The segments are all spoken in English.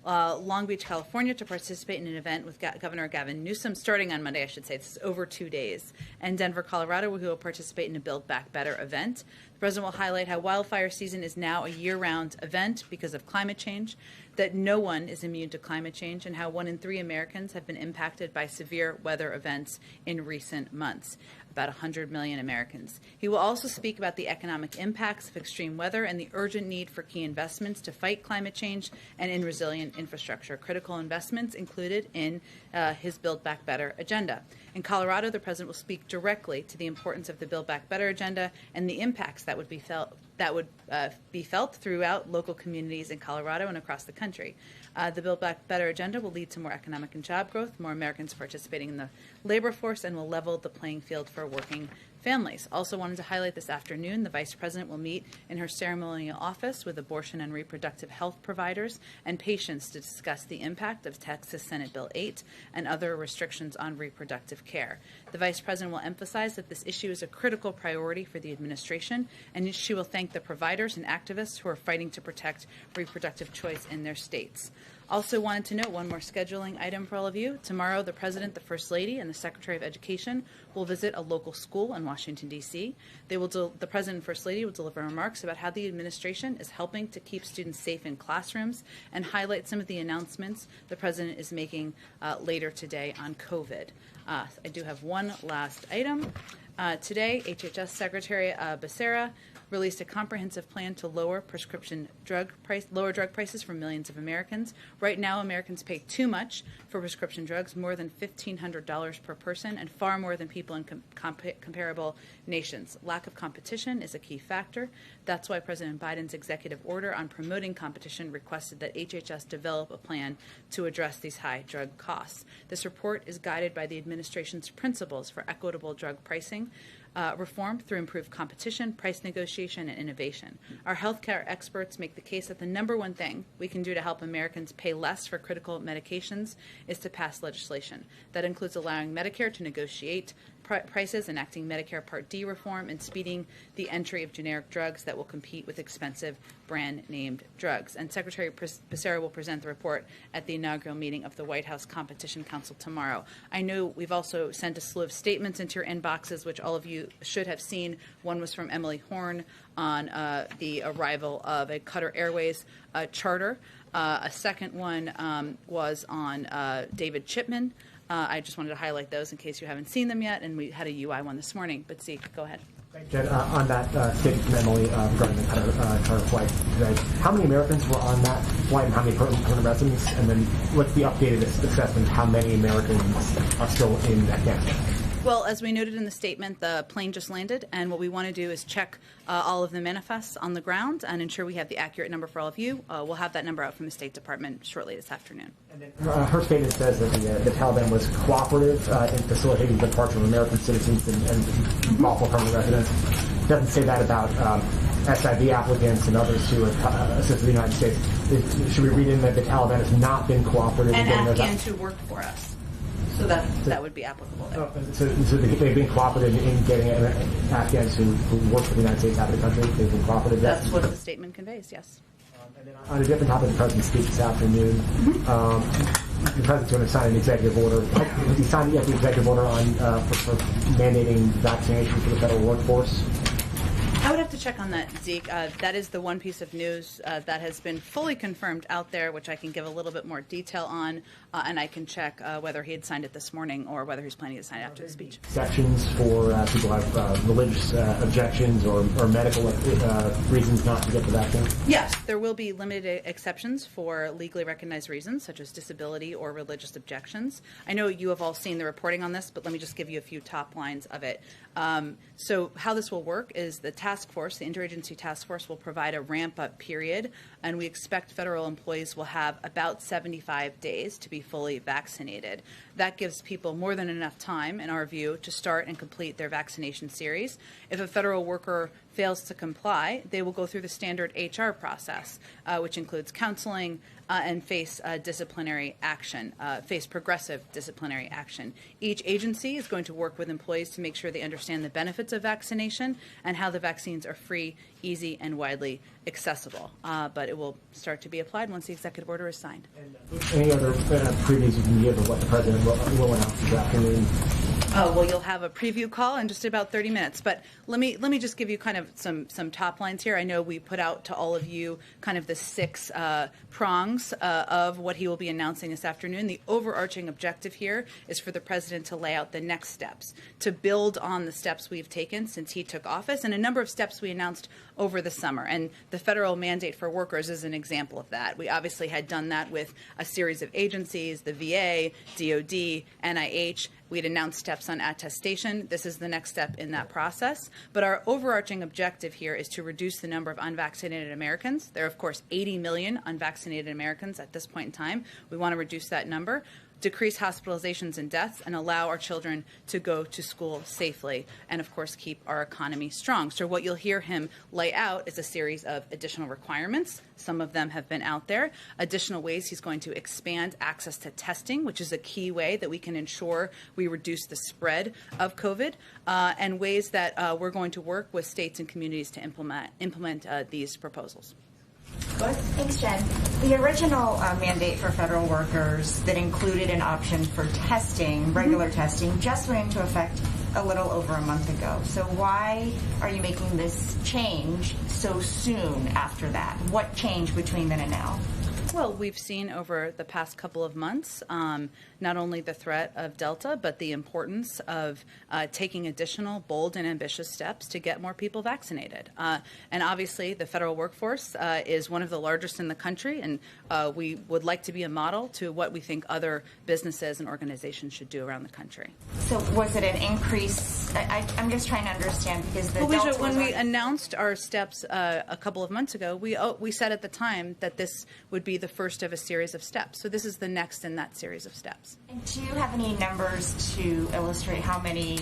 Long Beach, California, to participate in an event with Governor Gavin Newsom, starting on Monday, I should say. This is over 2 days. And Denver, Colorado, where he will participate in a Build Back Better event. The president will highlight how wildfire season is now a year-round event because of climate change, that no one is immune to climate change, and how 1 in 3 Americans have been impacted by severe weather events in recent months. About 100 million Americans. He will also speak about the economic impacts of extreme weather and the urgent need for key investments to fight climate change and in resilient infrastructure. Critical investments included in his Build Back Better agenda. In Colorado, the president will speak directly to the importance of the Build Back Better agenda and the impacts that would be felt throughout local communities in Colorado and across the country. The Build Back Better agenda will lead to more economic and job growth, more Americans participating in the labor force, and will level the playing field for working families. Also wanted to highlight this afternoon, the Vice President will meet in her ceremonial office with abortion and reproductive health providers and patients to discuss the impact of Texas Senate Bill 8 and other restrictions on reproductive care. The Vice President will emphasize that this issue is a critical priority for the administration, and she will thank the providers and activists who are fighting to protect reproductive choice in their states. Also wanted to note one more scheduling item for all of you. Tomorrow, the President, the First Lady, and the Secretary of Education will visit a local school in Washington, D.C. The President and First Lady will deliver remarks about how the administration is helping to keep students safe in classrooms and highlight some of the announcements the President is making later today on COVID. I do have one last item. Today, HHS Secretary Becerra released a comprehensive plan to lower drug prices for millions of Americans. Right now, Americans pay too much for prescription drugs, more than $1,500 per person, and far more than people in comparable nations. Lack of competition is a key factor. That's why President Biden's executive order on promoting competition requested that HHS develop a plan to address these high drug costs. This report is guided by the administration's principles for equitable drug pricing, reform through improved competition, price negotiation, and innovation. Our healthcare experts make the case that the number one thing we can do to help Americans pay less for critical medications is to pass legislation. That includes allowing Medicare to negotiate prices, enacting Medicare Part D reform, and speeding the entry of generic drugs that will compete with expensive brand-named drugs. And Secretary Becerra will present the report at the inaugural meeting of the White House Competition Council tomorrow. I know we've also sent a slew of statements into your inboxes, which all of you should have seen. One was from Emily Horn on the arrival of a Qatar Airways charter. A second one was on David Chipman. I just wanted to highlight those in case you haven't seen them yet, and we had a UI one this morning. But Zeke, go ahead. Jen, on that statement from Emily regarding the charter flight today, how many Americans were on that flight and how many permanent residents? And then what's the updated assessment of how many Americans are still in Afghanistan? Well, as we noted in the statement, the plane just landed, and what we want to do is check all of the manifests on the ground and ensure we have the accurate number for all of you. We'll have that number out from the State Department shortly this afternoon. And then, her statement says that the Taliban was cooperative in facilitating the departure of American citizens and lawful permanent residents. It doesn't say that about SIV applicants and others who have assisted the United States. Should we read in that the Taliban has not been cooperative? And Afghans who work for us. So that would be applicable there. So they've been cooperative in getting Afghans who work for the United States out of the country? They've been cooperative? That's what the statement conveys, yes. And then on a different topic, the President's speech this afternoon, the President's going to sign an executive order. Has he signed yet the executive order on for mandating vaccination for the federal workforce? I would have to check on that, Zeke. That is the one piece of news that has been fully confirmed out there, which I can give a little bit more detail on, and I can check whether he had signed it this morning or whether he's planning to sign it after the speech. Exceptions for people who have religious objections or medical reasons not to get the vaccine? Yes, there will be limited exceptions for legally recognized reasons, such as disability or religious objections. I know you have all seen the reporting on this, but let me just give you a few top lines of it. So how this will work is the task force, the interagency task force, will provide a ramp-up period, and we expect federal employees will have about 75 days to be fully vaccinated. That gives people more than enough time, in our view, to start and complete their vaccination series. If a federal worker fails to comply, they will go through the standard HR process, which includes counseling and face disciplinary action, face progressive disciplinary action. Each agency is going to work with employees to make sure they understand the benefits of vaccination and how the vaccines are free, easy, and widely accessible. But it will start to be applied once the executive order is signed. Any other previews you can give of what the president will announce this afternoon? Well, you'll have a preview call in just about 30 minutes. But let me just give you kind of some top lines here. I know we put out to all of you kind of the 6 prongs of what he will be announcing this afternoon. The overarching objective here is for the president to lay out the next steps, to build on the steps we've taken since he took office, and a number of steps we announced over the summer. And the federal mandate for workers is an example of that. We obviously had done that with a series of agencies, the VA, DOD, NIH. We had announced steps on attestation. This is the next step in that process. But our overarching objective here is to reduce the number of unvaccinated Americans. There are, of course, 80 million unvaccinated Americans at this point in time. We want to reduce that number, decrease hospitalizations and deaths, and allow our children to go to school safely, and of course keep our economy strong. So what you'll hear him lay out is a series of additional requirements. Some of them have been out there. Additional ways he's going to expand access to testing, which is a key way that we can ensure we reduce the spread of COVID, and ways that we're going to work with states and communities to implement these proposals. Thanks, Jen. The original mandate for federal workers that included an option for testing, regular testing, just went into effect a little over a month ago. So why are you making this change so soon after that? What changed between then and now? Well, we've seen over the past couple of months not only the threat of Delta, but the importance of taking additional bold and ambitious steps to get more people vaccinated. And obviously, the federal workforce is one of the largest in the country, and we would like to be a model to what we think other businesses and organizations should do around the country. So was it an increase? I'm just trying to understand, because the Delta when we announced our steps a couple of months ago, we said at the time that this would be the first of a series of steps. So this is the next in that series of steps. And do you have any numbers to illustrate how many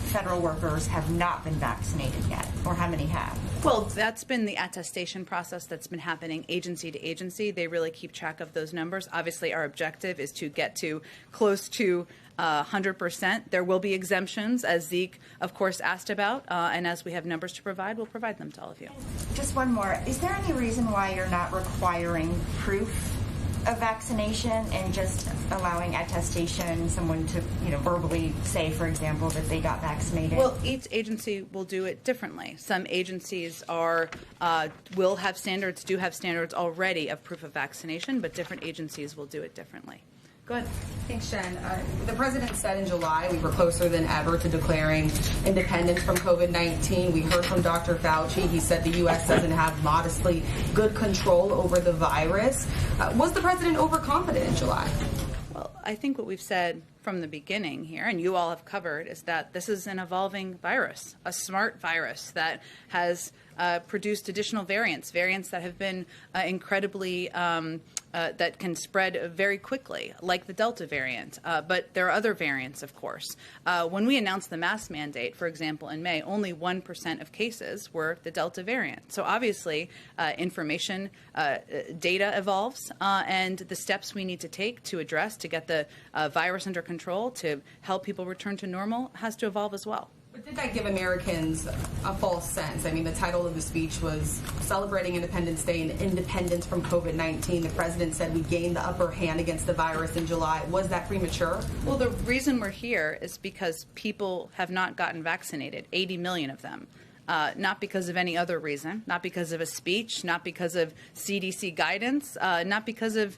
federal workers have not been vaccinated yet, or how many have? Well, that's been the attestation process that's been happening agency to agency. They really keep track of those numbers. Obviously, our objective is to get to close to 100%. There will be exemptions, as Zeke, of course, asked about, and as we have numbers to provide, we'll provide them to all of you. Just one more. Is there any reason why you're not requiring proof of vaccination and just allowing attestation, someone to, verbally say, for example, that they got vaccinated? Well, each agency will do it differently. Some agencies will have standards, do have standards already of proof of vaccination, but different agencies will do it differently. Go ahead. Thanks, Jen. The president said in July we were closer than ever to declaring independence from COVID-19. We heard from Dr. Fauci. He said the U.S. doesn't have modestly good control over the virus. Was the president overconfident in July? Well, I think what we've said from the beginning here, and you all have covered, is that this is an evolving virus, a smart virus that has produced additional variants that have been incredibly that can spread very quickly, like the Delta variant. But there are other variants, of course. When we announced the mask mandate, for example, in May, only 1% of cases were the Delta variant. So obviously, information, data evolves, and the steps we need to take to address, to get the virus under control, to help people return to normal, has to evolve as well. But did that give Americans a false sense? I mean, the title of the speech was Celebrating Independence Day and Independence from COVID-19. The president said we gained the upper hand against the virus in July. Was that premature? Well, the reason we're here is because people have not gotten vaccinated, 80 million of them. Not because of any other reason, not because of a speech, not because of CDC guidance, not because of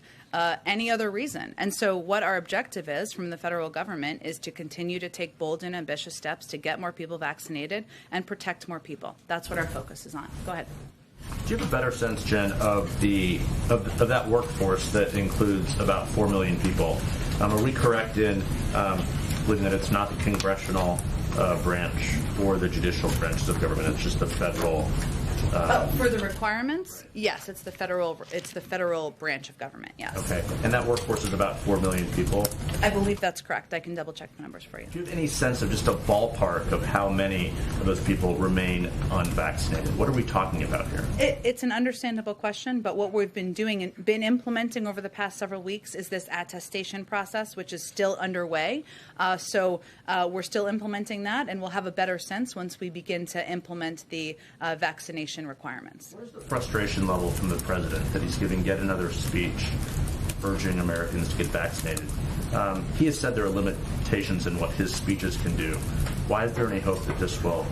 any other reason. And so what our objective is from the federal government is to continue to take bold and ambitious steps to get more people vaccinated and protect more people. That's what our focus is on. Go ahead. Do you have a better sense, Jen, of that workforce that includes about 4 million people? Are we correct in believing that it's not the congressional branch or the judicial branches of government, it's just the federal For the requirements, yes, it's the federal branch of government. Yes. Okay, and that workforce is about 4 million people. I believe that's correct. I can double check the numbers for you. Do you have any sense of just a ballpark of how many of those people remain unvaccinated? What are we talking about here? It's an understandable question, but what we've been doing and been implementing over the past several weeks is this attestation process, which is still underway. So we're still implementing that, and we'll have a better sense once we begin to implement the vaccination requirements. Where's the frustration level from the president that he's giving yet another speech urging Americans to get vaccinated? He has said there are limitations in what his speeches can do. Why is there any hope that this will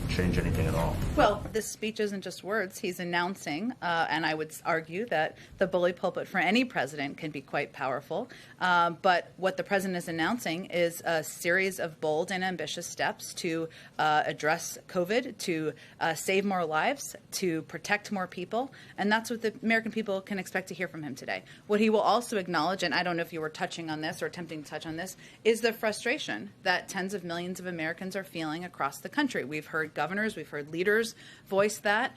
change anything at all? Well, this speech isn't just words. He's announcing, and I would argue that the bully pulpit for any president can be quite powerful. But what the president is announcing is a series of bold and ambitious steps to address COVID, to save more lives, to protect more people. And that's what the American people can expect to hear from him today. What he will also acknowledge, and I don't know if you were touching on this or attempting to touch on this, is the frustration that tens of millions of Americans are feeling across the country. We've heard governors, we've heard leaders voice that.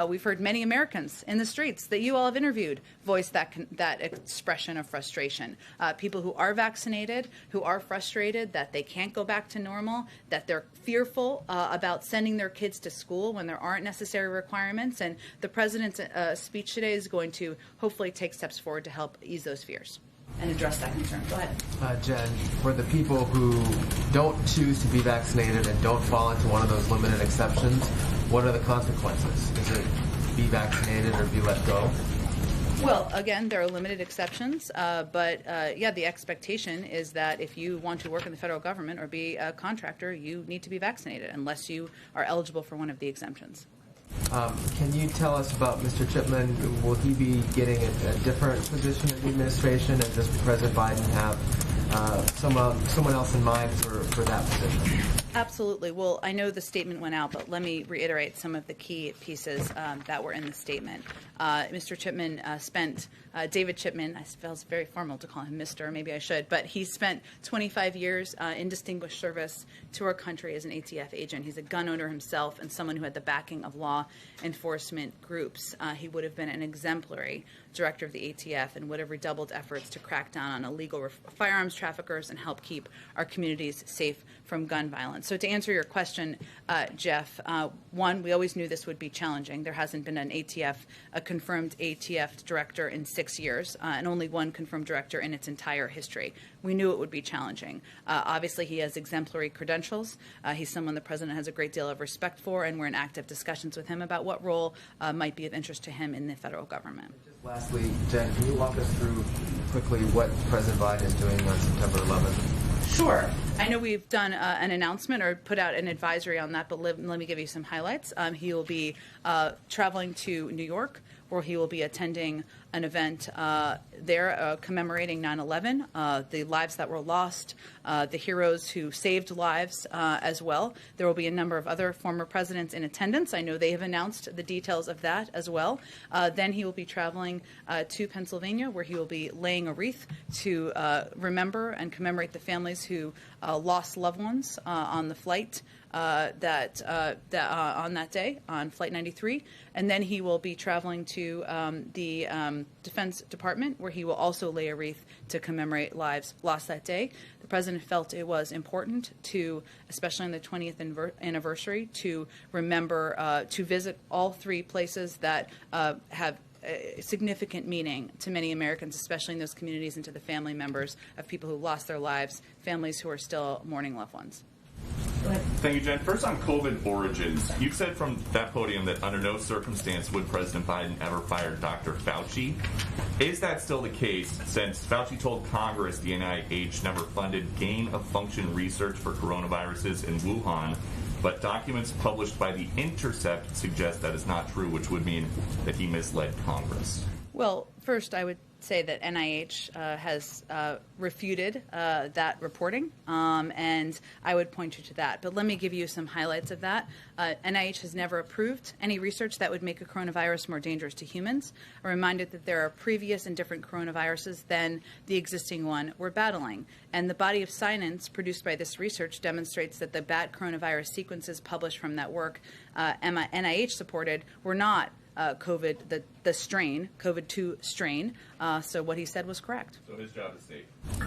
We've heard many Americans in the streets that you all have interviewed voice that expression of frustration. People who are vaccinated, who are frustrated that they can't go back to normal, that they're fearful about sending their kids to school when there aren't necessary requirements. And the president's speech today is going to hopefully take steps forward to help ease those fears and address that concern. Go ahead. Jen, for the people who don't choose to be vaccinated and don't fall into one of those limited exceptions, what are the consequences? Is it be vaccinated or be let go? Well, again, there are limited exceptions, but the expectation is that if you want to work in the federal government or be a contractor, you need to be vaccinated unless you are eligible for one of the exemptions. Can you tell us about Mr. Chipman? Will he be getting a different position in the administration, and does President Biden have someone else in mind for that position? Absolutely. Well, I know the statement went out, but let me reiterate some of the key pieces that were in the statement. Mr. Chipman David Chipman, I feel it's very formal to call him Mr., maybe I should, but he spent 25 years in distinguished service to our country as an ATF agent. He's a gun owner himself and someone who had the backing of law enforcement groups. He would have been an exemplary director of the ATF and would have redoubled efforts to crack down on illegal firearms traffickers and help keep our communities safe from gun violence. So to answer your question, Jeff, one, we always knew this would be challenging. There hasn't been a confirmed ATF director in 6 years, and only one confirmed director in its entire history. We knew it would be challenging. Obviously, he has exemplary credentials. He's someone the president has a great deal of respect for, and we're in active discussions with him about what role might be of interest to him in the federal government. Just lastly, Jen, can you walk us through quickly what President Biden is doing on September 11th? Sure. I know we've done an announcement or put out an advisory on that, but let me give you some highlights. He will be traveling to New York, where he will be attending an event there commemorating 9/11, the lives that were lost, the heroes who saved lives as well. There will be a number of other former presidents in attendance. I know they have announced the details of that as well. Then he will be traveling to Pennsylvania, where he will be laying a wreath to remember and commemorate the families who lost loved ones on the flight on that day, on Flight 93. And then he will be traveling to the Defense Department, where he will also lay a wreath to commemorate lives lost that day. The president felt it was important to, especially on the 20th anniversary, to remember to visit all three places that have significant meaning to many Americans, especially in those communities, and to the family members of people who lost their lives, families who are still mourning loved ones. Go ahead. Thank you, Jen. First, on COVID origins, you've said from that podium that under no circumstance would President Biden ever fire Dr. Fauci. Is that still the case, since Fauci told Congress the NIH never funded gain-of-function research for coronaviruses in Wuhan, but documents published by The Intercept suggest that is not true, which would mean that he misled Congress? Well, first, I would say that NIH has refuted that reporting, and I would point you to that. But let me give you some highlights of that. NIH has never approved any research that would make a coronavirus more dangerous to humans. I'm reminded that there are previous and different coronaviruses than the existing one we're battling. And the body of science produced by this research demonstrates that the bat coronavirus sequences published from that work NIH supported were not COVID, the strain, COVID-2 strain. So what he said was correct. So his job is safe.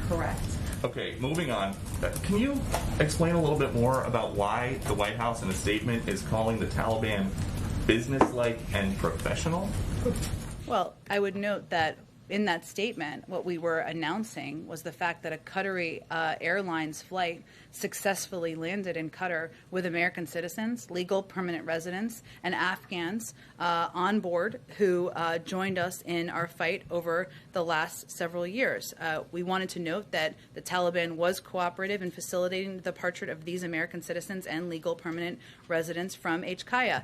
Correct. Okay, moving on. Can you explain a little bit more about why the White House in a statement is calling the Taliban businesslike and professional? Well, I would note that in that statement, what we were announcing was the fact that a Qatari Airlines flight successfully landed in Qatar with American citizens, legal permanent residents, and Afghans on board who joined us in our fight over the last several years. We wanted to note that the Taliban was cooperative in facilitating the departure of these American citizens and legal permanent residents from HKIA.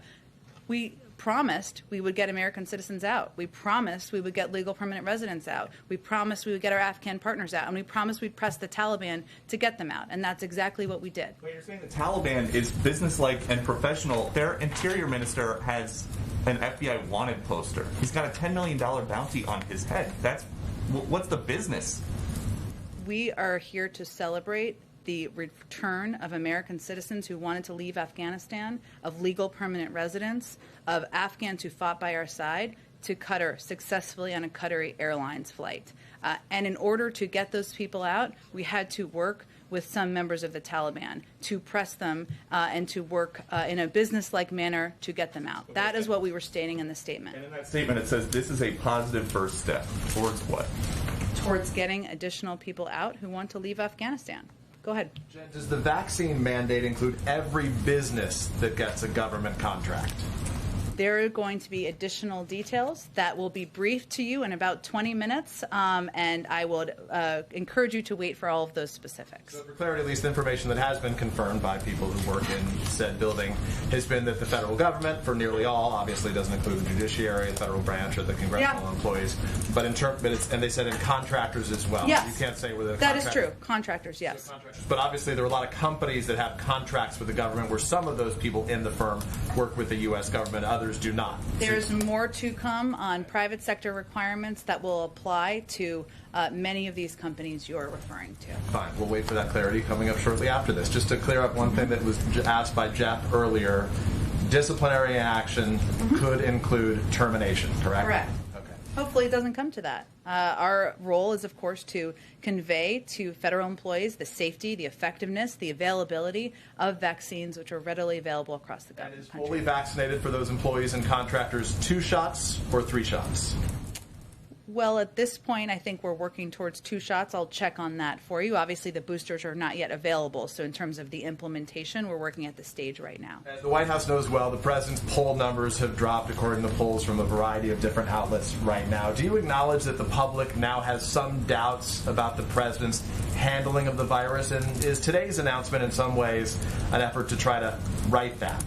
We promised we would get American citizens out. We promised we would get legal permanent residents out. We promised we would get our Afghan partners out. And we promised we'd press the Taliban to get them out. And that's exactly what we did. Wait, you're saying the Taliban is businesslike and professional. Their interior minister has an FBI wanted poster. He's got a $10 million bounty on his head. What's the business? We are here to celebrate the return of American citizens who wanted to leave Afghanistan, of legal permanent residents, of Afghans who fought by our side, to Qatar successfully on a Qatari Airlines flight. And in order to get those people out, we had to work with some members of the Taliban to press them and to work in a business-like manner to get them out. That is what we were stating in the statement. And in that statement it says this is a positive first step. Towards what? Towards getting additional people out who want to leave Afghanistan. Go ahead. Jen, does the vaccine mandate include every business that gets a government contract? There are going to be additional details that will be briefed to you in about 20 minutes, and I would encourage you to wait for all of those specifics. So for clarity, at least the information that has been confirmed by people who work in said building has been that the federal government, for nearly all, obviously doesn't include the judiciary, the federal branch, or the congressional employees, but and they said in contractors as well. Yes. You can't say whether the that is true. Contractors, yes. So contractors. But obviously there are a lot of companies that have contracts with the government where some of those people in the firm work with the U.S. government, others do not. There's more to come on private sector requirements that will apply to many of these companies you're referring to. Fine. We'll wait for that clarity coming up shortly after this. Just to clear up one thing that was asked by Jeff earlier, disciplinary action could include termination, correct? Correct. Okay. Hopefully it doesn't come to that. Our role is, of course, to convey to federal employees the safety, the effectiveness, the availability of vaccines which are readily available across the country. And is fully vaccinated for those employees and contractors 2 shots or 3 shots? Well, at this point, I think we're working towards 2 shots. I'll check on that for you. Obviously, the boosters are not yet available. So in terms of the implementation, we're working at the stage right now. As the White House knows well, the president's poll numbers have dropped according to polls from a variety of different outlets right now. Do you acknowledge that the public now has some doubts about the president's handling of the virus? And is today's announcement in some ways an effort to try to right that?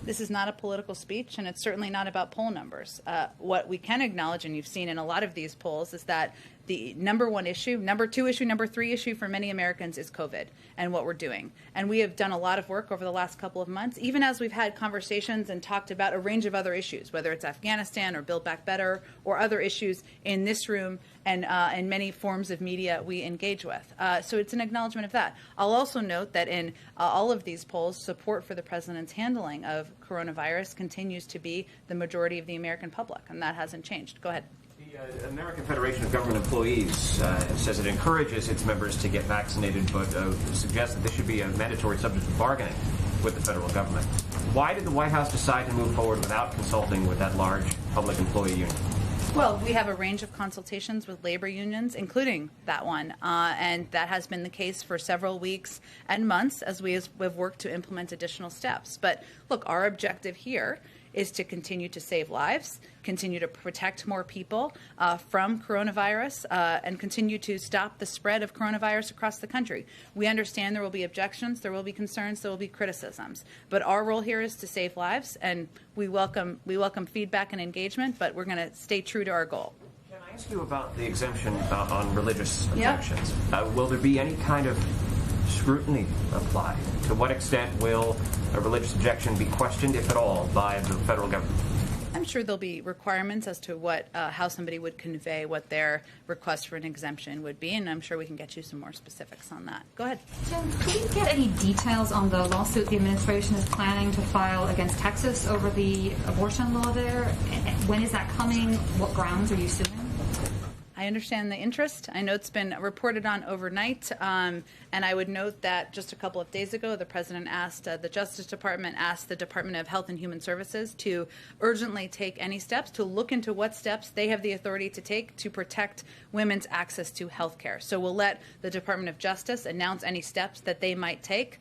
This is not a political speech, and it's certainly not about poll numbers. What we can acknowledge, and you've seen in a lot of these polls, is that the number 1 issue, number 2 issue, number 3 issue for many Americans is COVID and what we're doing. And we have done a lot of work over the last couple of months, even as we've had conversations and talked about a range of other issues, whether it's Afghanistan or Build Back Better or other issues in this room and in many forms of media we engage with. So it's an acknowledgement of that. I'll also note that in all of these polls, support for the president's handling of coronavirus continues to be the majority of the American public, and that hasn't changed. Go ahead. The American Federation of Government Employees says it encourages its members to get vaccinated, but suggests that this should be a mandatory subject of bargaining with the federal government. Why did the White House decide to move forward without consulting with that large public employee union? Well, we have a range of consultations with labor unions, including that one, and that has been the case for several weeks and months as we have worked to implement additional steps. But look, our objective here is to continue to save lives, continue to protect more people from coronavirus, and continue to stop the spread of coronavirus across the country. We understand there will be objections, there will be concerns, there will be criticisms. But our role here is to save lives, and we welcome feedback and engagement, but we're going to stay true to our goal. Can I ask you about the exemption on religious objections. Will there be any kind of scrutiny applied? To what extent will a religious objection be questioned, if at all, by the federal government? I'm sure there'll be requirements as to what how somebody would convey what their request for an exemption would be, and I'm sure we can get you some more specifics on that. Go ahead. Jen, can we get any details on the lawsuit the administration is planning to file against Texas over the abortion law there? When is that coming? What grounds are you suing? I understand the interest. I know it's been reported on overnight, and I would note that just a couple of days ago, the President asked the Justice Department, asked the Department of Health and Human Services to urgently take any steps, to look into what steps they have the authority to take to protect women's access to health care. So we'll let the Department of Justice announce any steps that they might take.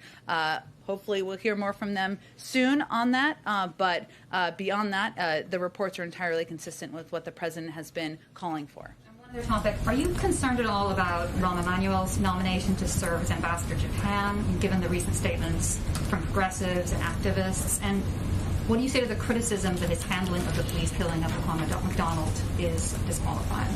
Hopefully we'll hear more from them soon on that, but beyond that, the reports are entirely consistent with what the President has been calling for. Another topic, are you concerned at all about Rahm Emanuel's nomination to serve as ambassador to Japan, given the recent statements from progressives and activists? And what do you say to the criticism that his handling of the police killing of Muhammad McDonald is disqualifying?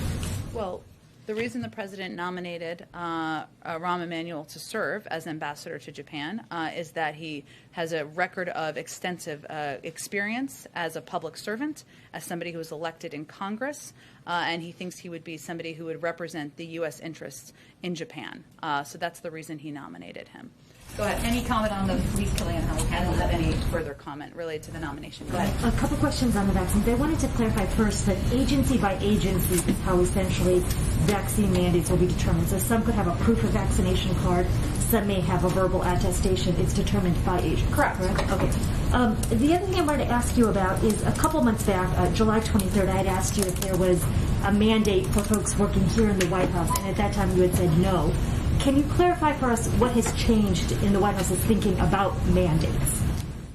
Well, the reason the President nominated Rahm Emanuel to serve as ambassador to Japan is that he has a record of extensive experience as a public servant, as somebody who was elected in Congress, and he thinks he would be somebody who would represent the U.S. interests in Japan. So that's the reason he nominated him. Go ahead. Any comment on the police killing and how he handled I don't it? have any further comment related to the nomination. Go ahead. A couple questions on the vaccines. I wanted to clarify first that agency by agency is how essentially vaccine mandates will be determined. So some could have a proof of vaccination card, some may have a verbal attestation. It's determined by agency. Correct? Okay. The other thing I wanted to ask you about is a couple months back, July 23rd, I had asked you if there was a mandate for folks working here in the White House, and at that time you had said no. Can you clarify for us what has changed in the White House's thinking about mandates?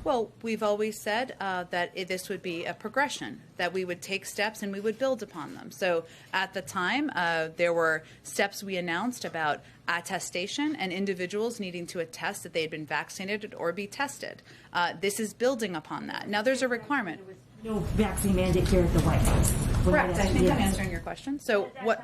Well, we've always said that this would be a progression, that we would take steps and we would build upon them. So at the time, there were steps we announced about attestation and individuals needing to attest that they had been vaccinated or be tested. This is building upon that. Now, there's a requirement. There was no vaccine mandate here at the White House. Correct. I think I'm answering your question. So what?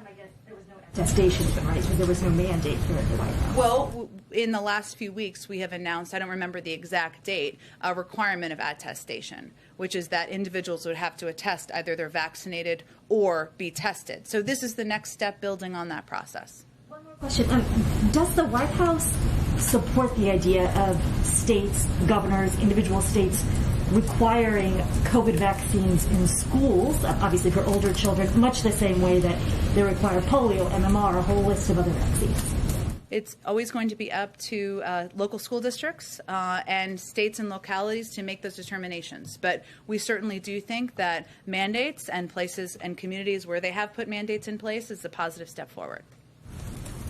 Attestation, right? Because there was no mandate here at the White House. Well, in the last few weeks, we have announced, I don't remember the exact date, a requirement of attestation, which is that individuals would have to attest either they're vaccinated or be tested. So this is the next step building on that process. One more question. Does the White House support the idea of states, governors, individual states requiring COVID vaccines in schools, obviously for older children, much the same way that they require polio, MMR, a whole list of other vaccines? It's always going to be up to local school districts and states and localities to make those determinations. But we certainly do think that mandates and places and communities where they have put mandates in place is a positive step forward.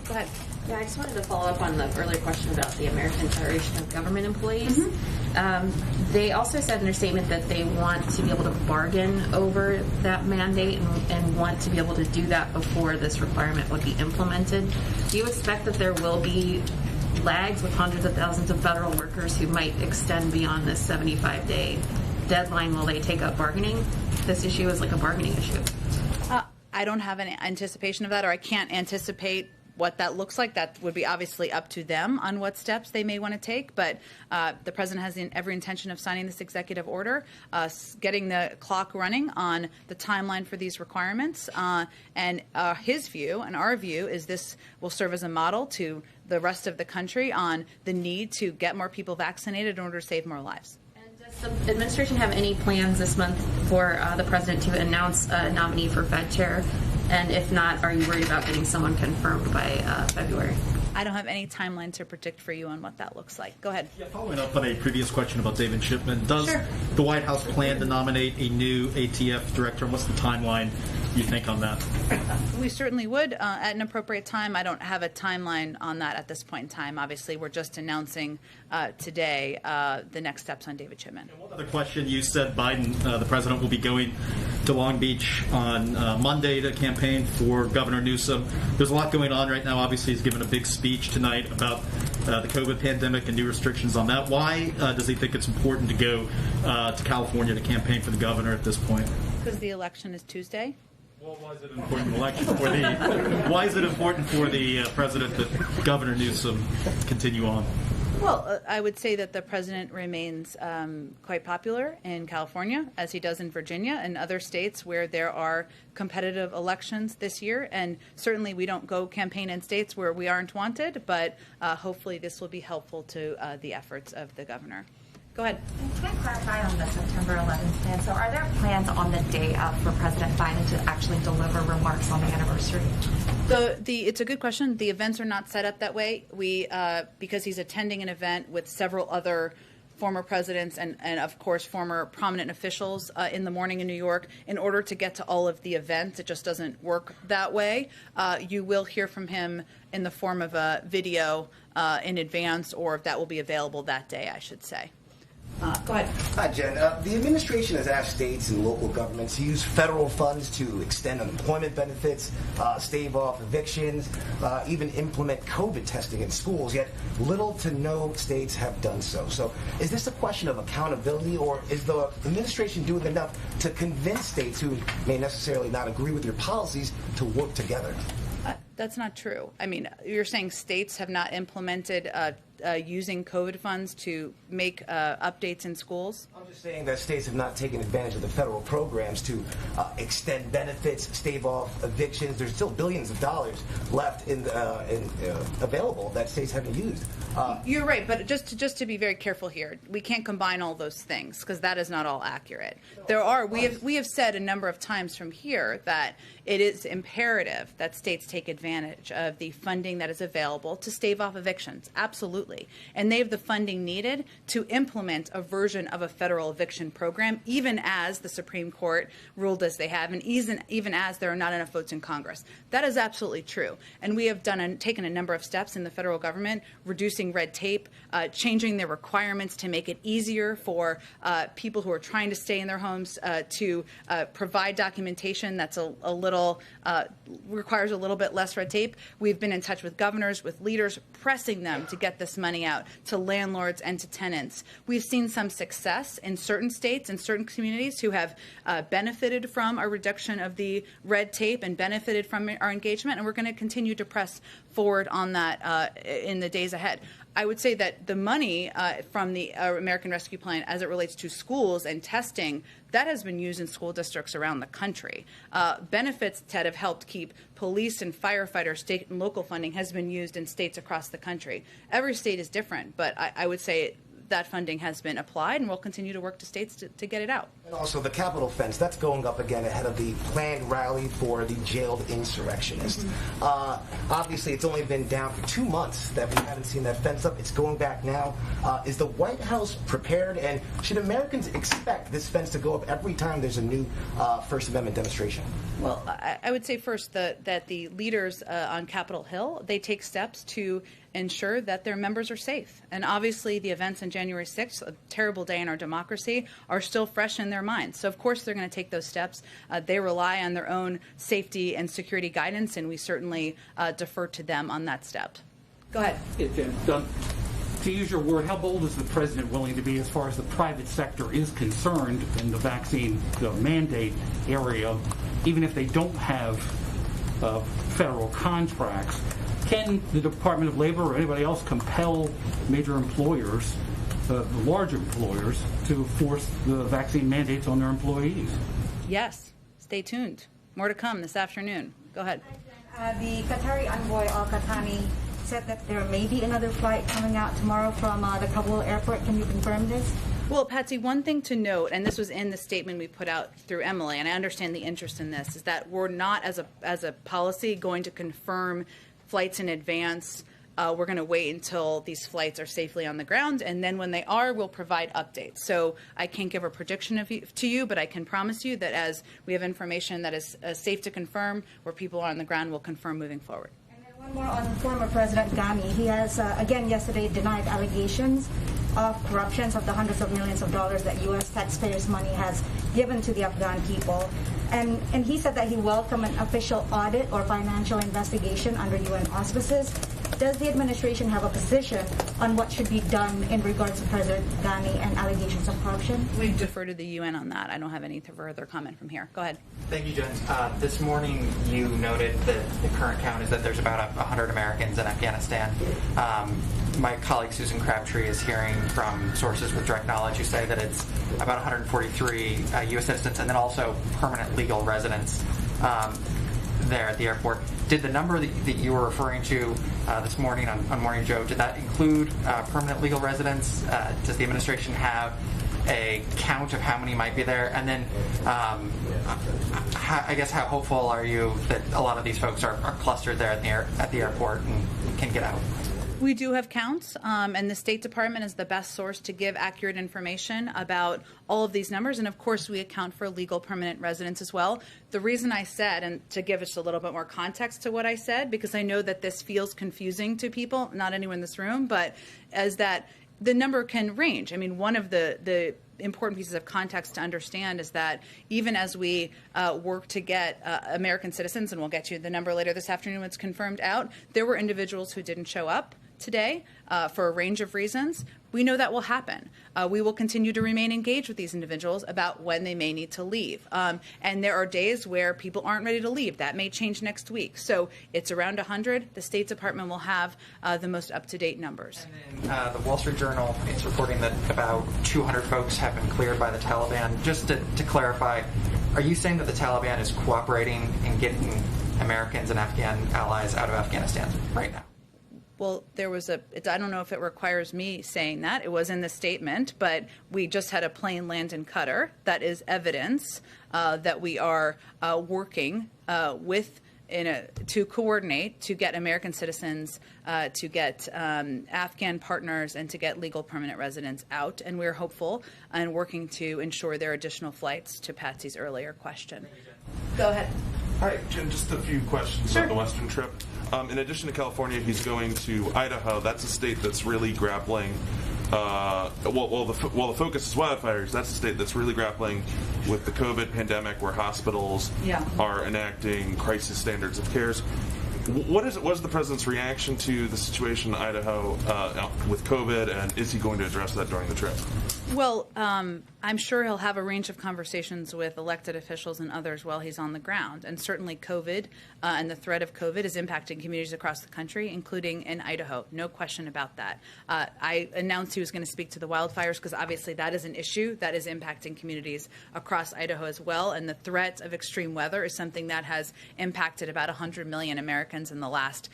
Go ahead. Yeah, I just wanted to follow up on the earlier question about the American Federation of Government Employees. They also said in their statement that they want to be able to bargain over that mandate and want to be able to do that before this requirement would be implemented. Do you expect that there will be lags with hundreds of thousands of federal workers who might extend beyond this 75-day deadline? Will they take up bargaining? This issue is like a bargaining issue. I don't have any anticipation of that, or I can't anticipate what that looks like. That would be obviously up to them on what steps they may want to take. But the President has every intention of signing this executive order, getting the clock running on the timeline for these requirements. And his view and our view is this will serve as a model to the rest of the country on the need to get more people vaccinated in order to save more lives. Does the administration have any plans this month for the President to announce a nominee for Fed chair? And if not, are you worried about getting someone confirmed by February? I don't have any timeline to predict for you on what that looks like. Go ahead. Yeah, following up on a previous question about David Chipman, does the White House plan to nominate a new ATF director, and what's the timeline you think on that? We certainly would at an appropriate time. I don't have a timeline on that at this point in time. Obviously, we're just announcing today the next steps on David Chipman. And one other question. You said Biden, the president, will be going to Long Beach on Monday to campaign for Governor Newsom. There's a lot going on right now. Obviously, he's given a big speech tonight about the COVID pandemic and new restrictions on that. Why does he think it's important to go to California to campaign for the governor at this point? Because the election is Tuesday. Well, why is it important election for the? Why is it important for the president that Governor Newsom continue on? Well, I would say that the president remains quite popular in California, as he does in Virginia and other states where there are competitive elections this year. And certainly we don't go campaign in states where we aren't wanted, but hopefully this will be helpful to the efforts of the governor. Go ahead. Can I clarify on the September 11th plan? So are there plans on the day of for President Biden to actually deliver remarks on the anniversary? It's a good question. The events are not set up that way. Because he's attending an event with several other former presidents and of course, former prominent officials in the morning in New York. In order to get to all of the events, it just doesn't work that way. You will hear from him in the form of a video in advance, or if that will be available that day, I should say. Go ahead. Hi, Jen. The administration has asked states and local governments to use federal funds to extend unemployment benefits, stave off evictions, even implement COVID testing in schools, yet little to no states have done so. So is this a question of accountability, or is the administration doing enough to convince states who may necessarily not agree with your policies to work together? That's not true. I mean, you're saying states have not implemented using COVID funds to make updates in schools? I'm just saying that states have not taken advantage of the federal programs to extend benefits, stave off evictions. There's still billions of dollars left available that states haven't used. You're right, but just to be very careful here, we can't combine all those things because that is not all accurate. We have said a number of times from here that it is imperative that states take advantage of the funding that is available to stave off evictions. Absolutely. And they have the funding needed to implement a version of a federal eviction program, even as the Supreme Court ruled as they have, and even as there are not enough votes in Congress. That is absolutely true. And we have taken a number of steps in the federal government, reducing red tape, changing their requirements to make it easier for people who are trying to stay in their homes to provide documentation that's requires a little bit less red tape. We've been in touch with governors, with leaders, pressing them to get this money out to landlords and to tenants. We've seen some success in certain states and certain communities who have benefited from a reduction of the red tape and benefited from our engagement, and we're going to continue to press forward on that in the days ahead. I would say that the money from the American Rescue Plan as it relates to schools and testing, that has been used in school districts around the country. Benefits that have helped keep police and firefighters, state and local funding has been used in states across the country. Every state is different, but I would say that funding has been applied, and we'll continue to work to states to get it out. And also the Capitol fence, that's going up again ahead of the planned rally for the jailed insurrectionists. Obviously, it's only been down for 2 months that we haven't seen that fence up. It's going back now. Is the White House prepared, and should Americans expect this fence to go up every time there's a new First Amendment demonstration? Well, I would say first that the leaders on Capitol Hill, they take steps to ensure that their members are safe. And obviously the events on January 6th, a terrible day in our democracy, are still fresh in their minds. So of course they're going to take those steps. They rely on their own safety and security guidance, and we certainly defer to them on that step. Go ahead. Yeah, Jen, to use your word, how bold is the president willing to be as far as the private sector is concerned in the vaccine mandate area, even if they don't have federal contracts? Can the Department of Labor or anybody else compel major employers, large employers, to force the vaccine mandates on their employees? Yes. Stay tuned. More to come this afternoon. Go ahead. The Qatari envoy Al-Qahtani said that there may be another flight coming out tomorrow from the Kabul airport. Can you confirm this? Well, Patsy, one thing to note, and this was in the statement we put out through Emily, and I understand the interest in this, is that we're not, as a policy, going to confirm flights in advance. We're going to wait until these flights are safely on the ground, and then when they are, we'll provide updates. So I can't give a prediction to you, but I can promise you that as we have information that is safe to confirm, where people are on the ground, we'll confirm moving forward. And then one more on former President Ghani. He has, again yesterday, denied allegations of corruptions of the hundreds of millions of dollars that U.S. taxpayers' money has given to the Afghan people. And he said that he welcomed an official audit or financial investigation under UN auspices. Does the administration have a position on what should be done in regards to President Ghani and allegations of corruption? We defer to the UN on that. I don't have any further comment from here. Go ahead. Thank you, Jen. This morning you noted that the current count is that there's about 100 Americans in Afghanistan. My colleague Susan Crabtree is hearing from sources with direct knowledge who say that it's about 143 U.S. citizens and then also permanent legal residents there at the airport. Did the number that you were referring to this morning on Morning Joe, did that include permanent legal residents? Does the administration have a count of how many might be there? And then I guess how hopeful are you that a lot of these folks are clustered there at the airport and can get out? We do have counts, and the State Department is the best source to give accurate information about all of these numbers. And of course, we account for legal permanent residents as well. The reason I said, and to give us a little bit more context to what I said, because I know that this feels confusing to people, not anyone in this room, but as that the number can range. I mean, one of the important pieces of context to understand is that even as we work to get American citizens, and we'll get you the number later this afternoon when it's confirmed out, there were individuals who didn't show up today for a range of reasons. We know that will happen. We will continue to remain engaged with these individuals about when they may need to leave. And there are days where people aren't ready to leave. That may change next week. So it's around 100. The State Department will have the most up-to-date numbers. And then, the Wall Street Journal is reporting that about 200 folks have been cleared by the Taliban. Just to clarify, are you saying that the Taliban is cooperating in getting Americans and Afghan allies out of Afghanistan right now? Well, there was I don't know if it requires me saying that. It was in the statement, but we just had a plane land in Qatar. That is evidence that we are working to coordinate to get American citizens, to get Afghan partners, and to get legal permanent residents out. And we're hopeful and working to ensure there are additional flights, to Patsy's earlier question. Go ahead. Hi, Jen, just a few questions on the Western trip. In addition to California, he's going to Idaho. That's a state that's really grappling. The focus is wildfires. That's a state that's really grappling with the COVID pandemic, where hospitals are enacting crisis standards of care. What is the president's reaction to the situation in Idaho with COVID, and is he going to address that during the trip? Well, I'm sure he'll have a range of conversations with elected officials and others while he's on the ground. And certainly COVID and the threat of COVID is impacting communities across the country, including in Idaho. No question about that. I announced he was going to speak to the wildfires because obviously that is an issue that is impacting communities across Idaho as well. And the threat of extreme weather is something that has impacted about 100 million Americans in the last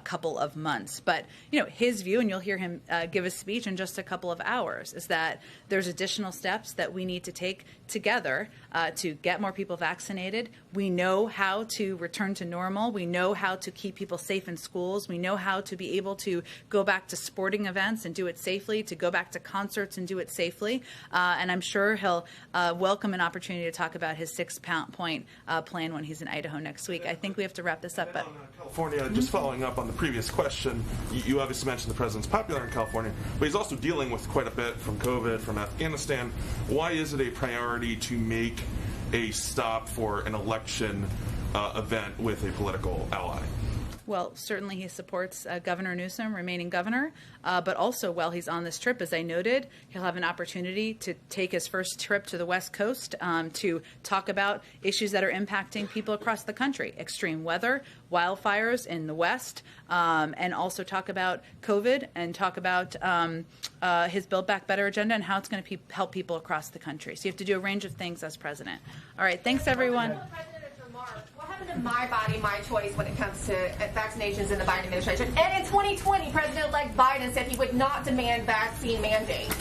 couple of months. But, his view, and you'll hear him give a speech in just a couple of hours, is that there's additional steps that we need to take together to get more people vaccinated. We know how to return to normal. We know how to keep people safe in schools. We know how to be able to go back to sporting events and do it safely, to go back to concerts and do it safely. And I'm sure he'll welcome an opportunity to talk about his 6-point plan when he's in Idaho next week. I think we have to wrap this up. But California, just following up on the previous question, you obviously mentioned the president's popular in California, but he's also dealing with quite a bit from COVID, from Afghanistan. Why is it a priority to make a stop for an election event with a political ally? Well, certainly he supports Governor Newsom remaining governor, but also while he's on this trip, as I noted, he'll have an opportunity to take his first trip to the West Coast to talk about issues that are impacting people across the country, extreme weather, wildfires in the West, and also talk about COVID and talk about his Build Back Better agenda and how it's going to help people across the country. So you have to do a range of things as president. All right, thanks, everyone. What happened to my body, my choice when it comes to vaccinations in the Biden administration? And in 2020, President-elect Biden said he would not demand vaccine mandates.